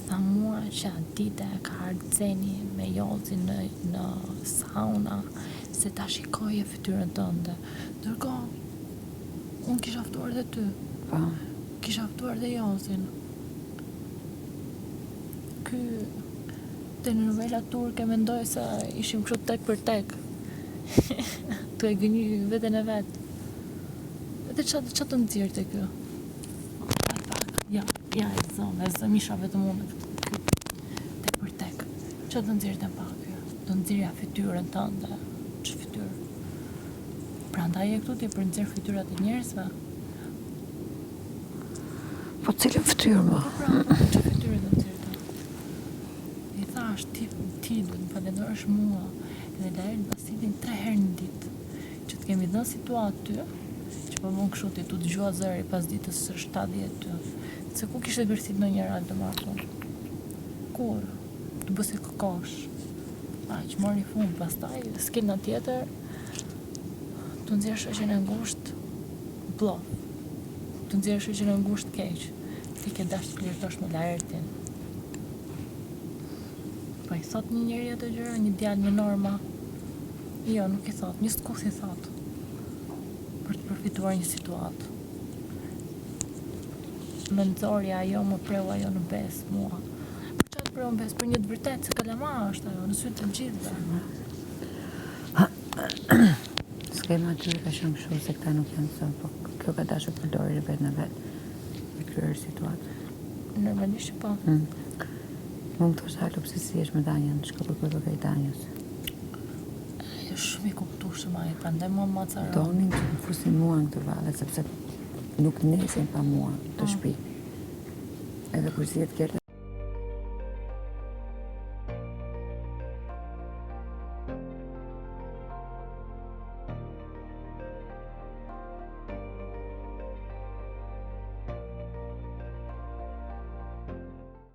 tha mua që atë dite ka ardhur Zeni me Jozin në sauna se ta shikoje fytyrën tënde. Ndërkohë unë kisha ftuar dhe ty. Po. Kisha ftuar dhe Jozin. Ky telenovela turke mendoj se ishim kështu tek për tek. Tu e gënjy veten e vet. Edhe ç'a të nxjerr te ky? Ja, e zëm isha vetëm unë. Tek për tek. Ç'a të nxjerr te pak ky? Do nxjerrja fytyrën tënde. Ç'ë fytyrë? Prandaj e këtu ti për nxjerr fytyrat e njerëzve. Po cilën fytyrë më? Ç'ë fytyrë do nxjerr ta? I thash ti do të më falendorosh mua. Edhe Lael Basilin 3 herë në ditë. Që të kemi dhënë situatë ty, që po mund kështu ti tu dëgjua zëri pas ditës së 70 ty. Se ku kishte gërsit në një rallë të martun? Kur? Të bësi këkosh. Që mori fund, pastaj, skena tjetër, të nxjerrë shoqen e ngushtë, bllop. Të nxjerrë shoqen e ngushtë keq. Ti ke dashur të flirtosh me Laertin. Po i thot një njeri ato gjëra, një djalë me norma. Jo, nuk i thot, një skuth i thot. Për të përfituar një situatë. Menxorja ajo më preu ajo në bes mua. Për çfarë të preu në bes? Për një të vërtetë se kalamar është ajo, në sy të gjithëve. Skema aty ka qenë kështu se këta nuk janë thënë, po kjo ka dashur të përdorë vetë në vetë. Me kryer situatë. Normalisht po. Mund të thosh halo pse si është me Danjën, çka po bëj me Danjës. Është shumë i kuptueshëm ai, prandaj mua më acaron. Donin të më fusin mua në këtë valle, sepse nuk nesin pa mua të shtëpi. Edhe kur zihet Gerta